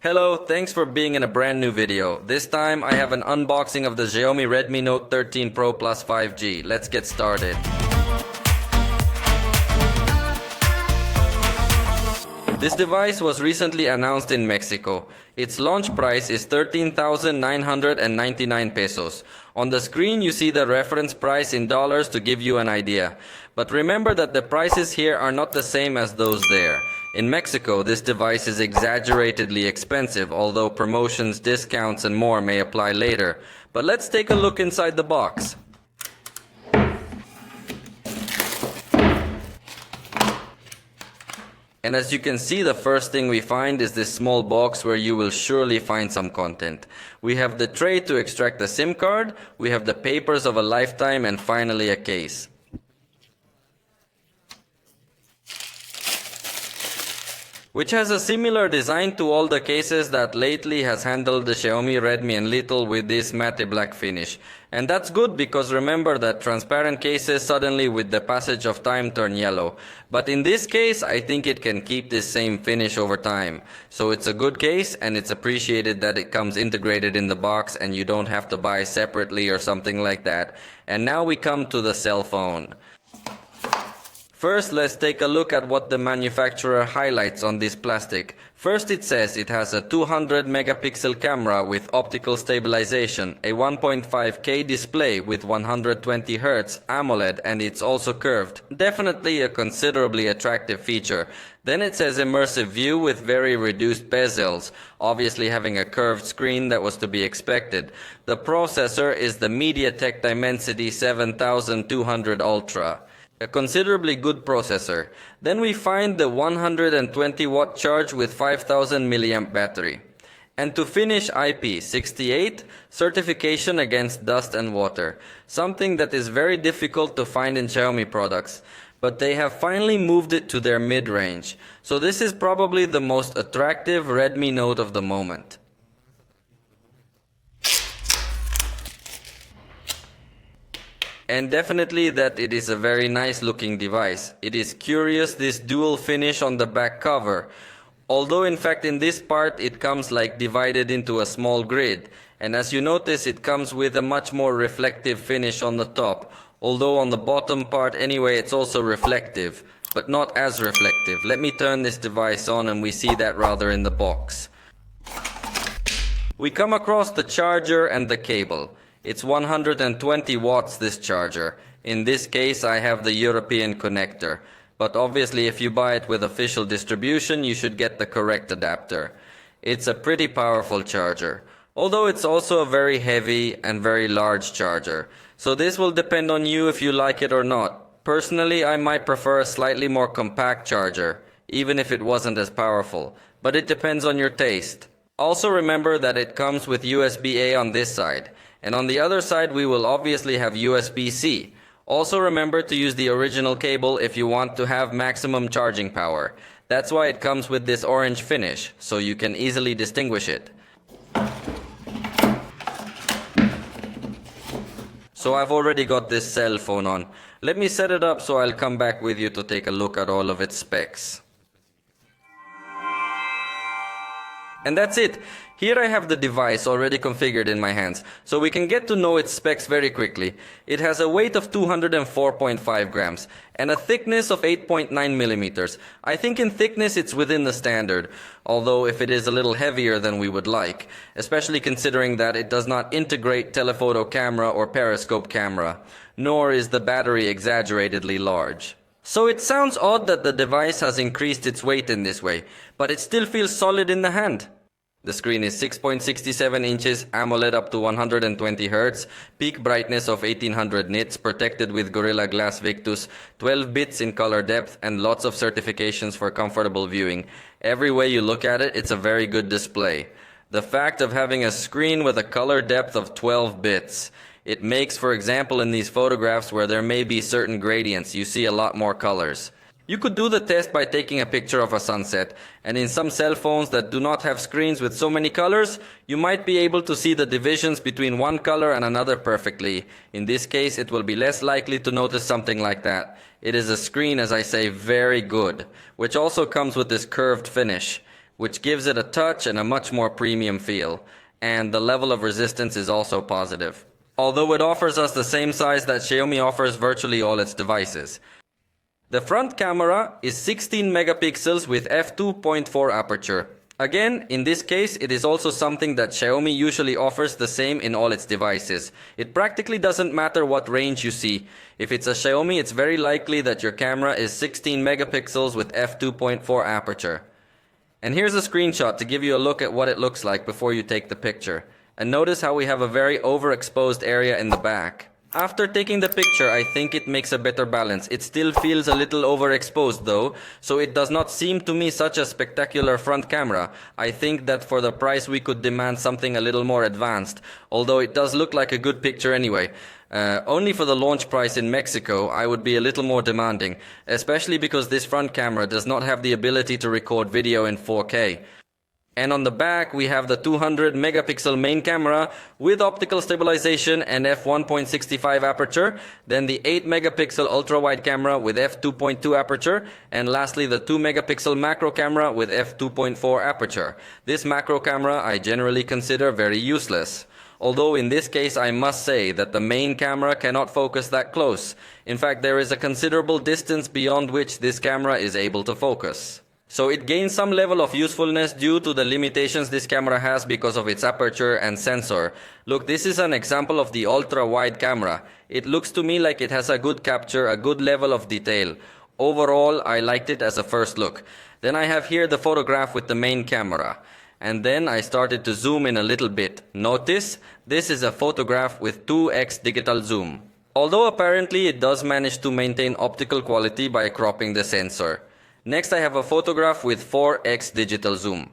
Hello, thanks for being in a brand new video. This time I have an unboxing of the Xiaomi Redmi Note 13 Pro Plus 5G. Let's get started. This device was recently announced in Mexico. Its launch price is 13,999 pesos. On the screen you see the reference price in dollars to give you an idea. But remember that the prices here are not the same as those there. In Mexico, this device is exaggeratedly expensive, although promotions, discounts and more may apply later. But let's take a look inside the box. And as you can see, the first thing we find is this small box where you will surely find some content. We have the tray to extract the SIM card, we have the papers of a lifetime, and finally a case. Which has a similar design to all the cases that lately has handled the Xiaomi Redmi and Little with this matte black finish. And that's good because remember that transparent cases suddenly with the passage of time turn yellow. But in this case, I think it can keep this same finish over time. So it's a good case and it's appreciated that it comes integrated in the box and you don't have to buy separately or something like that. And now we come to the cell phone. First, let's take a look at what the manufacturer highlights on this plastic. First, it says it has a 200 megapixel camera with optical stabilization, a 1.5K display with 120 Hz AMOLED, and it's also curved. Definitely a considerably attractive feature. Then it says immersive view with very reduced bezels, obviously having a curved screen that was to be expected. The processor is the MediaTek Dimensity 7200 Ultra. A considerably good processor. Then we find the 120 watt charge with 5000 milliamp battery. And to finish, IP68 certification against dust and water, something that is very difficult to find in Xiaomi products. But they have finally moved it to their mid-range. So this is probably the most attractive Redmi Note of the moment. And definitely that it is a very nice looking device. It is curious, this dual finish on the back cover. Although in fact in this part it comes like divided into a small grid. And as you notice, it comes with a much more reflective finish on the top. Although on the bottom part anyway it's also reflective, but not as reflective. Let me turn this device on and we see that rather in the box. We come across the charger and the cable. It's 120 watts, this charger. In this case I have the European connector. But obviously if you buy it with official distribution you should get the correct adapter. It's a pretty powerful charger. Although it's also a very heavy and very large charger. So this will depend on you if you like it or not. Personally I might prefer a slightly more compact charger, even if it wasn't as powerful. But it depends on your taste. Also remember that it comes with USB-A on this side. And on the other side we will obviously have USB-C. Also remember to use the original cable if you want to have maximum charging power. That's why it comes with this orange finish, so you can easily distinguish it. So I've already got this cell phone on. Let me set it up so I'll come back with you to take a look at all of its specs. And that's it. Here I have the device already configured in my hands, so we can get to know its specs very quickly. It has a weight of 204.5 grams and a thickness of 8.9 millimeters. I think in thickness it's within the standard, although if it is a little heavier than we would like, especially considering that it does not integrate telephoto camera or periscope camera, nor is the battery exaggeratedly large. So it sounds odd that the device has increased its weight in this way, but it still feels solid in the hand. The screen is 6.67 inches, AMOLED up to 120 Hz, peak brightness of 1800 nits, protected with Gorilla Glass Victus, 12 bits in color depth, and lots of certifications for comfortable viewing. Every way you look at it, it's a very good display. The fact of having a screen with a color depth of 12 bits. It makes, for example, in these photographs where there may be certain gradients, you see a lot more colors. You could do the test by taking a picture of a sunset, and in some cell phones that do not have screens with so many colors, you might be able to see the divisions between one color and another perfectly. In this case, it will be less likely to notice something like that. It is a screen, as I say, very good, which also comes with this curved finish, which gives it a touch and a much more premium feel. And the level of resistance is also positive, although it offers us the same size that Xiaomi offers virtually all its devices. The front camera is 16 megapixels with f2.4 aperture. Again, in this case, it is also something that Xiaomi usually offers the same in all its devices. It practically doesn't matter what range you see. If it's a Xiaomi, it's very likely that your camera is 16 megapixels with f2.4 aperture. And here's a screenshot to give you a look at what it looks like before you take the picture. And notice how we have a very overexposed area in the back. After taking the picture, I think it makes a better balance. It still feels a little overexposed though, so it does not seem to me such a spectacular front camera. I think that for the price we could demand something a little more advanced, although it does look like a good picture anyway. Only for the launch price in Mexico, I would be a little more demanding, especially because this front camera does not have the ability to record video in 4K. And on the back we have the 200 megapixel main camera with optical stabilization and f1.65 aperture, then the 8 megapixel ultra wide camera with f2.2 aperture, and lastly the 2 megapixel macro camera with f2.4 aperture. This macro camera I generally consider very useless. Although in this case I must say that the main camera cannot focus that close. In fact, there is a considerable distance beyond which this camera is able to focus. So it gains some level of usefulness due to the limitations this camera has because of its aperture and sensor. Look, this is an example of the ultra-wide camera. It looks to me like it has a good capture, a good level of detail. Overall, I liked it as a first look. Then I have here the photograph with the main camera. And then I started to zoom in a little bit. Notice, this is a photograph with 2x digital zoom. Although apparently it does manage to maintain optical quality by cropping the sensor. Next I have a photograph with 4x digital zoom,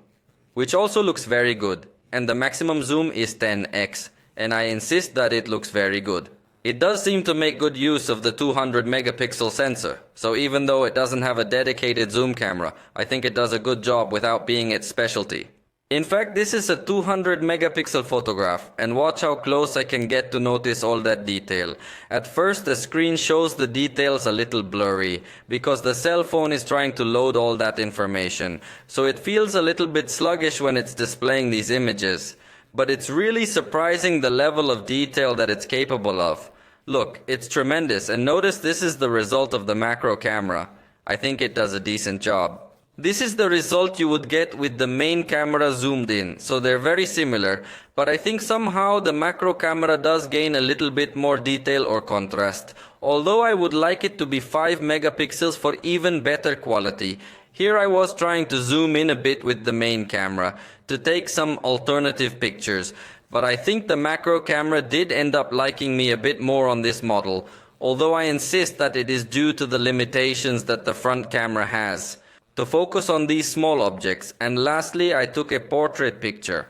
which also looks very good, and the maximum zoom is 10x, and I insist that it looks very good. It does seem to make good use of the 200 megapixel sensor, so even though it doesn't have a dedicated zoom camera, I think it does a good job without being its specialty. In fact, this is a 200 megapixel photograph, and watch how close I can get to notice all that detail. At first the screen shows the details a little blurry, because the cell phone is trying to load all that information, so it feels a little bit sluggish when it's displaying these images. But it's really surprising the level of detail that it's capable of. Look, it's tremendous, and notice this is the result of the macro camera. I think it does a decent job. This is the result you would get with the main camera zoomed in, so they're very similar, but I think somehow the macro camera does gain a little bit more detail or contrast, although I would like it to be 5 megapixels for even better quality. Here I was trying to zoom in a bit with the main camera, to take some alternative pictures, but I think the macro camera did end up liking me a bit more on this model, although I insist that it is due to the limitations that the front camera has. To focus on these small objects, and lastly I took a portrait picture.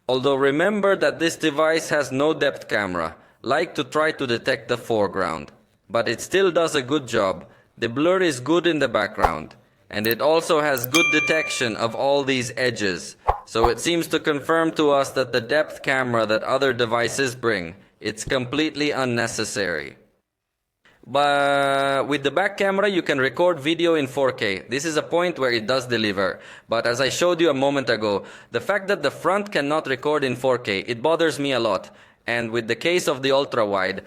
Although remember that this device has no depth camera, like to try to detect the foreground. But it still does a good job. The blur is good in the background, and it also has good detection of all these edges. So it seems to confirm to us that the depth camera that other devices bring, it's completely unnecessary. But with the back camera you can record video in 4K. This is a point where it does deliver. But as I showed you a moment ago, the fact that the front cannot record in 4K, it bothers me a lot. And with the case of the ultra wide,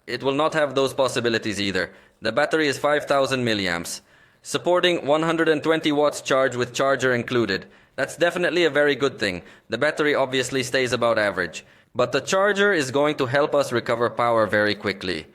it will not have those possibilities either. The battery is 5000 milliamps, supporting 120 watts charge with charger included. That's definitely a very good thing. The battery obviously stays about average. But the charger is going to help us recover power very quickly.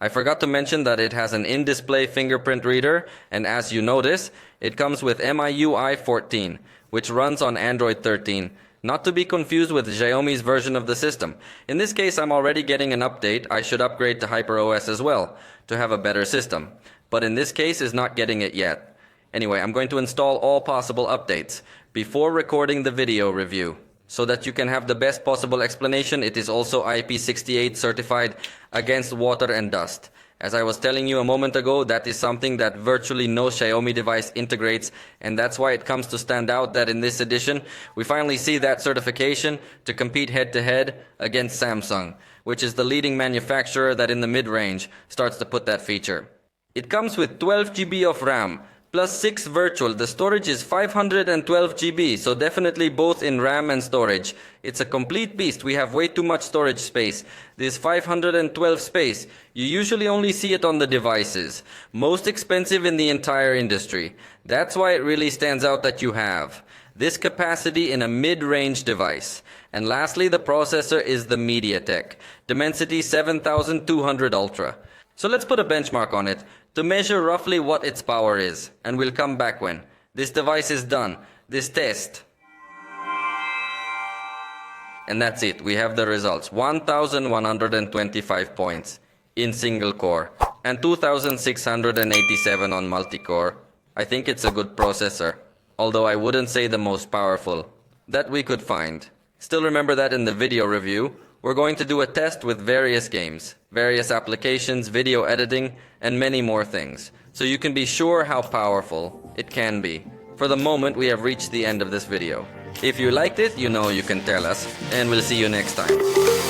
I forgot to mention that it has an in-display fingerprint reader, and as you notice, it comes with MIUI 14, which runs on Android 13, not to be confused with Xiaomi's version of the system. In this case, I'm already getting an update. I should upgrade to HyperOS as well, to have a better system. But in this case, is not getting it yet. Anyway, I'm going to install all possible updates before recording the video review. So that you can have the best possible explanation, it is also IP68 certified against water and dust. As I was telling you a moment ago, that is something that virtually no Xiaomi device integrates, and that's why it comes to stand out that in this edition, we finally see that certification to compete head-to-head against Samsung, which is the leading manufacturer that in the mid-range starts to put that feature. It comes with 12 GB of RAM, plus 6 virtual. The storage is 512 GB, so definitely both in RAM and storage. It's a complete beast. We have way too much storage space. This 512 space, you usually only see it on the devices. Most expensive in the entire industry. That's why it really stands out that you have this capacity in a mid-range device. And lastly, the processor is the MediaTek Dimensity 7200 Ultra. So let's put a benchmark on it to measure roughly what its power is, and we'll come back when this device is done, this test. And that's it, we have the results. 1125 points in single core and 2687 on multi-core. I think it's a good processor, although I wouldn't say the most powerful that we could find. Still remember that in the video review, we're going to do a test with various games, various applications, video editing, and many more things. So you can be sure how powerful it can be. For the moment, we have reached the end of this video. If you liked it, you know you can tell us, and we'll see you next time.